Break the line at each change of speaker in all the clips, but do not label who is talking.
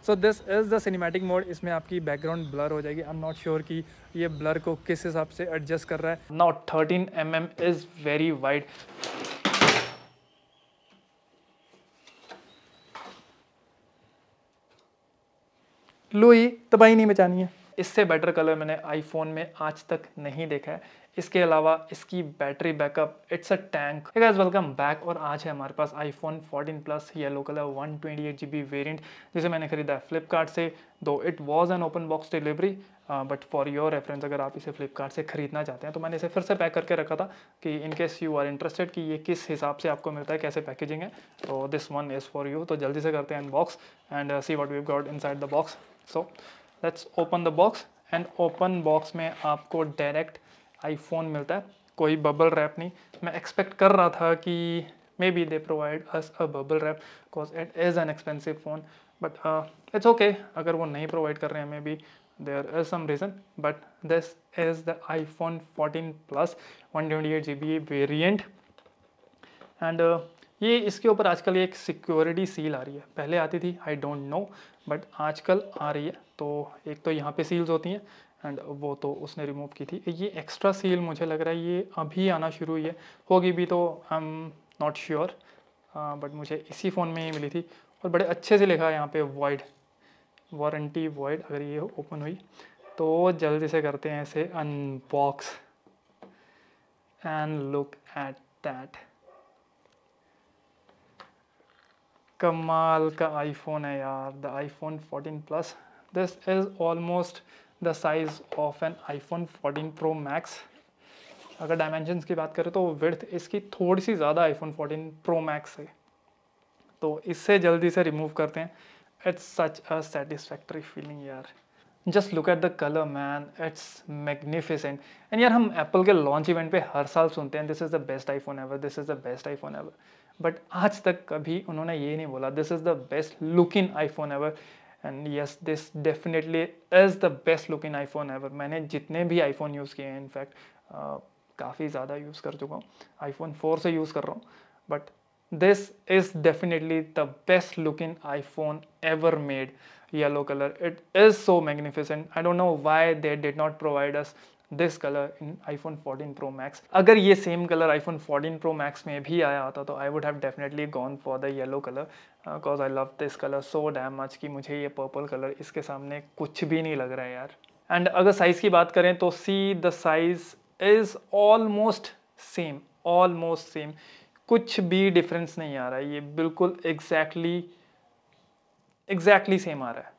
So this is the cinematic mode. इसमें आपकी background blur हो जाएगी। आई एम नॉट श्योर कि ये ब्लर को किस हिसाब से एडजस्ट कर रहा है। Now 13 mm is very wide. लो ये तबाही नहीं मचानी है। इससे बेटर कलर मैंने आईफोन में आज तक नहीं देखा है। इसके अलावा इसकी battery backup, it's a tank. Hey guys, welcome back. और आज है हमारे पास iPhone 14 plus yellow colour 128GB variant, जिसे मैंने खरीदा है फ्लिपकार्ट से। Though it was an open box delivery, but for your reference अगर आप इसे फ्लिपकार्ट से खरीदना चाहते हैं तो मैंने इसे फिर से पैक करके रखा था कि in case you are interested कि ये किस हिसाब से आपको मिलता है, कैसे पैकेजिंग है। तो this one is for you. तो जल्दी से करते हैं unbox and see what we got inside the box. So let's open the box. And open box में आपको डायरेक्ट आईफोन मिलता है, कोई बबल रैप नहीं। मैं एक्सपेक्ट कर रहा था कि may be they provide us a bubble wrap because it is an expensive phone, but it's okay अगर वो नहीं प्रोवाइड कर रहे हैं। May be there is some reason, but this is the iPhone 14 plus 128GB variant. And ये इसके ऊपर आजकल एक सिक्योरिटी सील आ रही है। पहले आती थी, आई डोंट नो, बट आजकल आ रही है। तो एक तो यहाँ पे सील्स होती हैं एंड वो तो उसने रिमूव की थी। ये एक्स्ट्रा सील मुझे लग रहा है ये अभी आना शुरू हुई है, होगी भी तो I am not sure, but मुझे इसी फ़ोन में ही मिली थी। और बड़े अच्छे से लिखा है यहाँ पे वॉइड, वारंटी वॉइड। अगर ये ओपन हुई तो जल्दी से करते हैं इसे unbox and look at that. कमाल का आईफोन है यार, the iPhone 14 plus. This is almost the size of an iPhone 14 pro max. अगर डायमेंशंस की बात करें तो विड्थ इसकी थोड़ी सी ज़्यादा आईफोन 14 प्रो मैक्स है। तो इससे जल्दी से रिमूव करते हैं। It's such a satisfactory feeling यार। Just look at the colour man, it's magnificent. And यार हम एप्पल के लॉन्च इवेंट पे हर साल सुनते हैं this is the best iPhone ever, this is the best iPhone ever, but आज तक कभी उन्होंने ये नहीं बोला this is the best looking iPhone ever. And yes, this definitely is the best looking iPhone ever. मैंने जितने भी आईफोन यूज़ किए हैं, इनफैक्ट काफ़ी ज़्यादा यूज़ कर चुका हूँ, आईफोन 4 से यूज़ कर रहा हूँ, but this is definitely the best looking iPhone ever made. Yellow color, it is so magnificent. I don't know why they did not provide us this color in iPhone 14 Pro Max. अगर ये same colour iPhone 14 Pro Max में भी आया होता तो I would have definitely gone for the yellow color because I love this color so damn much कि मुझे ये पर्पल कलर इसके सामने कुछ भी नहीं लग रहा है यार। एंड अगर साइज़ की बात करें तो see the size is almost same, almost same, कुछ भी डिफरेंस नहीं आ रहा है। ये बिल्कुल एग्जैक्टली सेम आ रहा है।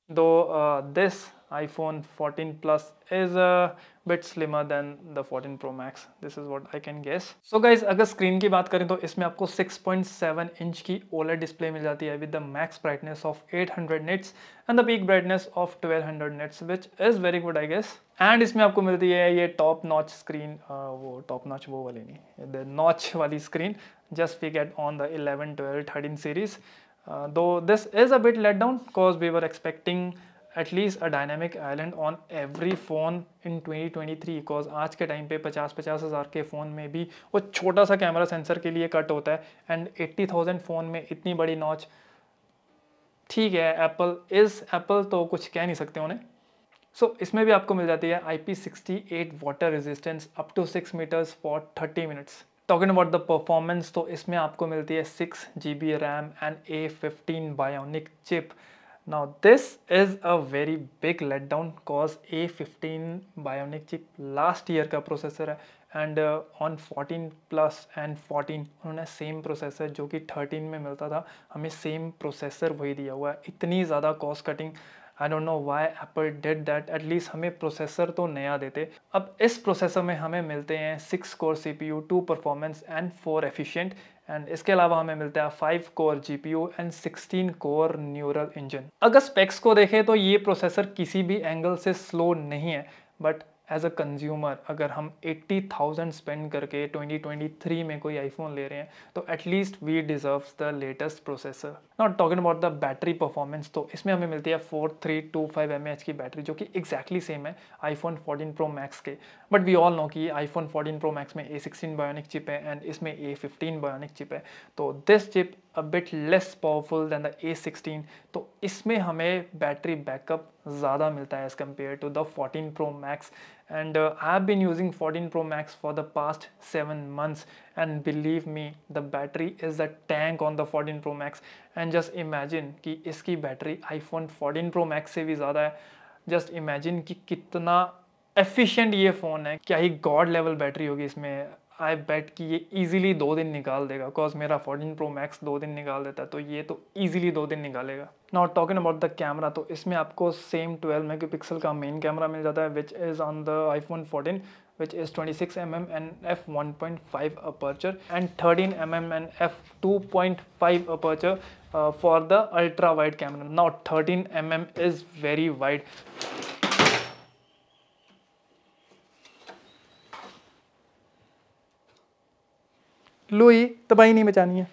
Though this iPhone 14 Plus is a bit slimmer than the 14 Pro Max. This is what I can guess. So guys, अगर स्क्रीन की बात करें तो इसमें आपको 6.7 इंच की OLED डिस्प्ले मिल जाती है with the max brightness of 800 nits and the peak brightness of 1200 nits, which is very good I guess. And इसमें आपको मिलती है ये टॉप नॉच स्क्रीन, वो टॉप नॉच वो वाली नहीं, द नॉच वाली screen just we get on the 11, 12, 13 series. Though this is a bit let down because we were expecting at least a dynamic island on every phone in 2023, because आज के time पे 50-50 हज़ार के phone में भी वो छोटा सा कैमरा सेंसर के लिए कट होता है एंड 80,000 फ़ोन में इतनी बड़ी नॉच। ठीक है, एप्पल इज़ एप्पल, तो कुछ कह नहीं सकते उन्हें। सो इसमें भी आपको मिल जाती है IP68 water resistance up to 6 metres for 30 minutes. Talking about the performance तो इसमें आपको मिलती है 6GB RAM and A15 bionic chip. Now this is a very big let down cause A15 bionic chip last year का processor है and on 14 plus and 14 उन्होंने same processor जो कि 13 में मिलता था, हमें सेम प्रोसेसर वही दिया हुआ है। इतनी ज़्यादा cost cutting, I don't know why Apple did that. At least हमें प्रोसेसर तो नया देते। अब इस प्रोसेसर में हमें मिलते हैं 6 core CPU, 2 performance and 4 efficient, and इसके अलावा हमें मिलता है 5 core GPU and 16 core neural engine. अगर स्पेक्स को देखें तो ये प्रोसेसर किसी भी एंगल से स्लो नहीं है, बट एज अ कंज्यूमर अगर हम 80,000 स्पेंड करके 2023 में कोई आईफोन ले रहे हैं तो at least we deserves the latest processor. Not talking about the battery performance, तो इसमें हमें मिलती है 4325 mAh की बैटरी जो कि एग्जैक्टली सेम है आईफोन 14 प्रो मैक्स के। बट वी ऑल नो कि आईफोन 14 प्रो मैक्स में A16 बायोनिक चिप है एंड इसमें A15 बायोनिक चिप है, तो this chip a bit less powerful than the A16, तो इसमें हमें बैटरी बैकअप ज़्यादा मिलता है as compare to the 14 Pro Max. And I have been using 14 Pro Max for the past 7 months, and believe me, the battery is a tank on the 14 Pro Max. And just imagine कि इसकी battery iPhone 14 Pro Max से भी ज़्यादा है. Just imagine कि कितना efficient ये phone है, क्या ही गॉड लेवल बैटरी होगी इसमें. आई बेट कि ये इजीली 2 दिन निकाल देगा, बिकॉज मेरा 14 Pro Max 2 दिन निकाल देता है, तो ये तो इजीली 2 दिन निकालेगा. Now talking about the camera, तो इसमें आपको सेम 12 मेगापिक्सल का मेन कैमरा मिल जाता है which is on the iPhone 14, which is 26mm and f1.5 aperture and 13mm and f2.5 aperture for the ultra wide camera. Now 13mm is very wide. लो ये तबाही नहीं बचानी है.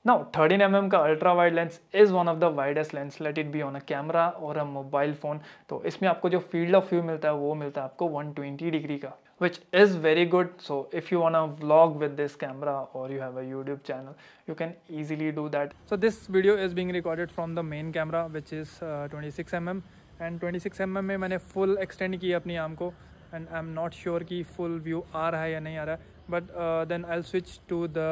Now 13mm का ultra wide lens is one of the widest lens, let it be on a camera और अ mobile phone. तो इसमें आपको जो फील्ड ऑफ व्यू मिलता है वो मिलता है आपको 120 डिग्री का, which is very good. So if you wanna vlog with this camera or you have a YouTube channel, you can easily do that. So this video is being recorded from the main camera, which is 26mm, and 26mm में मैंने full extend की अपनी arm को, and I'm not sure कि full view आ रहा है या नहीं आ रहा है, but then I'll switch to the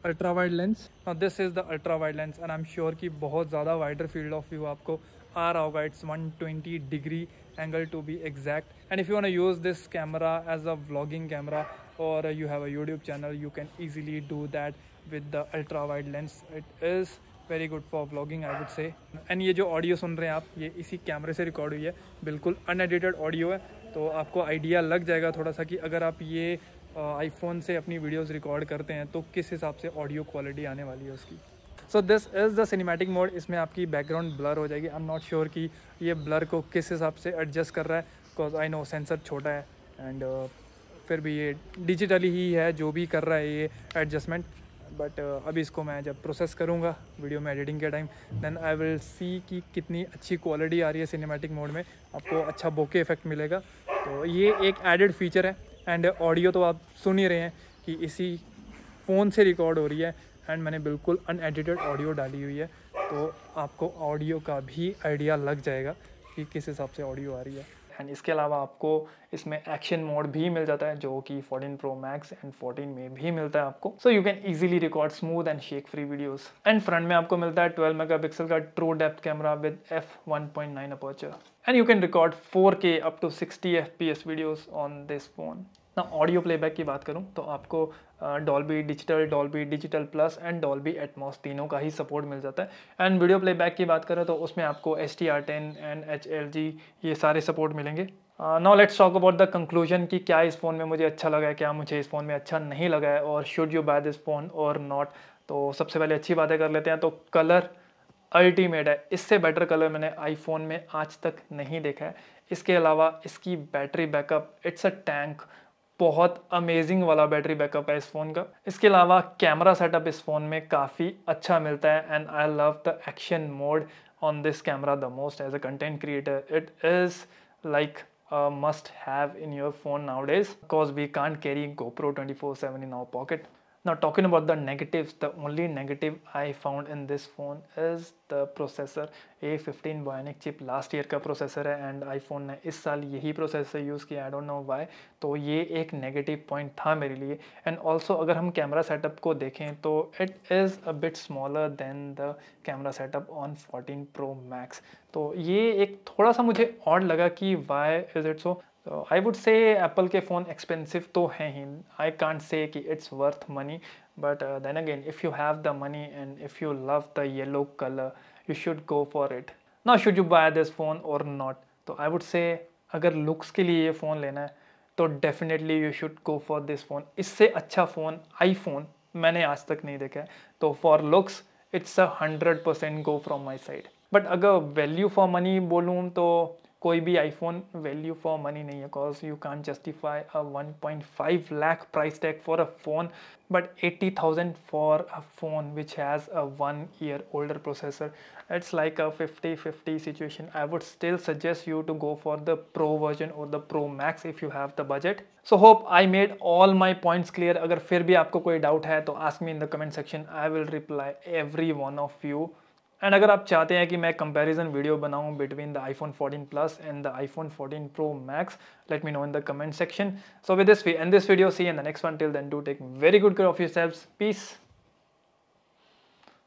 ultra wide lens. Now this is the ultra wide lens, and I'm sure कि बहुत ज़्यादा wider field of view आपको आ रहा होगा. It's 120 degree angle to be exact. And if you want to use this camera as a vlogging camera, or you have a YouTube channel, you can easily do that with the ultra wide lens. It is very good for vlogging, I would say. And ये जो audio सुन रहे हैं आप, ये इसी कैमरे से record हुई है, बिल्कुल अनएडिटेड ऑडियो है. तो आपको आइडिया लग जाएगा थोड़ा सा कि अगर आप ये आईफोन से अपनी वीडियोस रिकॉर्ड करते हैं तो किस हिसाब से ऑडियो क्वालिटी आने वाली है उसकी. So this is the cinematic mode. इसमें आपकी बैकग्राउंड ब्लर हो जाएगी. आई एम नॉट श्योर कि ये ब्लर को किस हिसाब से एडजस्ट कर रहा है, बिकॉज आई नो सेंसर छोटा है, एंड फिर भी ये डिजिटली ही है जो भी कर रहा है ये एडजस्टमेंट. बट अभी इसको मैं जब प्रोसेस करूँगा वीडियो में एडिटिंग के time, then I will see कि कितनी अच्छी क्वालिटी आ रही है सिनेमैटिक मोड में. आपको अच्छा बोके इफेक्ट मिलेगा. तो ये एक एडेड फीचर है. एंड ऑडियो तो आप सुन ही रहे हैं कि इसी फ़ोन से रिकॉर्ड हो रही है, एंड मैंने बिल्कुल अनएडिटेड ऑडियो डाली हुई है, तो आपको ऑडियो का भी आइडिया लग जाएगा कि किस हिसाब से ऑडियो आ रही है. एंड इसके अलावा आपको इसमें एक्शन मोड भी मिल जाता है, जो कि 14 Pro Max एंड 14 में भी मिलता है आपको. So you can easily record smooth and shake free videos. And front में आपको मिलता है 12 मेगापिक्सल का true depth camera with f1.9 aperture, and you can record 4K up to 60 FPS videos on this phone. ना audio playback की बात करूं तो आपको Dolby Digital Plus and Dolby Atmos तीनों का ही सपोर्ट मिल जाता है. एंड वीडियो प्लेबैक की बात करें तो उसमें आपको HDR10 एंड HLG ये सारे सपोर्ट मिलेंगे. Now let's talk about the conclusion कि क्या इस फ़ोन में मुझे अच्छा लगा है, क्या मुझे इस फ़ोन में अच्छा नहीं लगा है, और should you buy this phone और नॉट. तो सबसे पहले अच्छी बातें कर लेते हैं. तो कलर अल्टीमेट है. इससे बेटर कलर मैंने आईफोन में आज तक नहीं देखा है. इसके अलावा इसकी battery backup, it's a tank. बहुत अमेजिंग वाला बैटरी बैकअप है इस फ़ोन का. इसके अलावा कैमरा सेटअप इस फ़ोन में काफ़ी अच्छा मिलता है, and I love the action mode on this camera the most. As a content creator it is like a must have in your phone nowadays, because we can't carry GoPro 24/7 in our pocket. Now talking about the negatives, the only negative I found in this phone is the processor. A15 Bionic chip last year का processor है, and iPhone ने इस साल यही processor use किया. I don't know why. तो ये एक नेगेटिव पॉइंट था मेरे लिए. एंड ऑल्सो अगर हम कैमरा सेटअप को देखें तो it is a bit smaller than the camera setup on 14 Pro Max. तो ये एक थोड़ा सा मुझे ऑड लगा कि why is it so. I would say Apple के फ़ोन एक्सपेंसिव तो हैं ही. आई कांट से कि it's worth money, but then again if you have the money and if you love the yellow colour, you should go for it. Now should you buy this phone or not? तो I would say अगर looks के लिए ये phone लेना है तो definitely you should go for this phone. इससे अच्छा फ़ोन आईफोन मैंने आज तक नहीं देखा है. तो for looks it's a 100% go from my side. But अगर वैल्यू फॉर मनी बोलूँ तो कोई भी आईफोन वैल्यू फॉर मनी नहीं है, because you can't justify a 1.5 lakh price tag for a phone but 80,000 for a phone which has a 1 year older processor. It's like a 50-50 situation. I would still suggest you to go for the Pro version or the Pro Max if you have the budget. So hope I made all my points clear. अगर फिर भी आपको कोई doubt है तो ask me in the comment section. I will reply every one of you. And अगर आप चाहते हैं कि मैं कंपैरिजन वीडियो बनाऊं between the iPhone 14 plus and the iPhone 14 pro max, let me know in the comment section. So with this we end this video. See you in the next one. Till then, do take very good care of yourselves. Peace.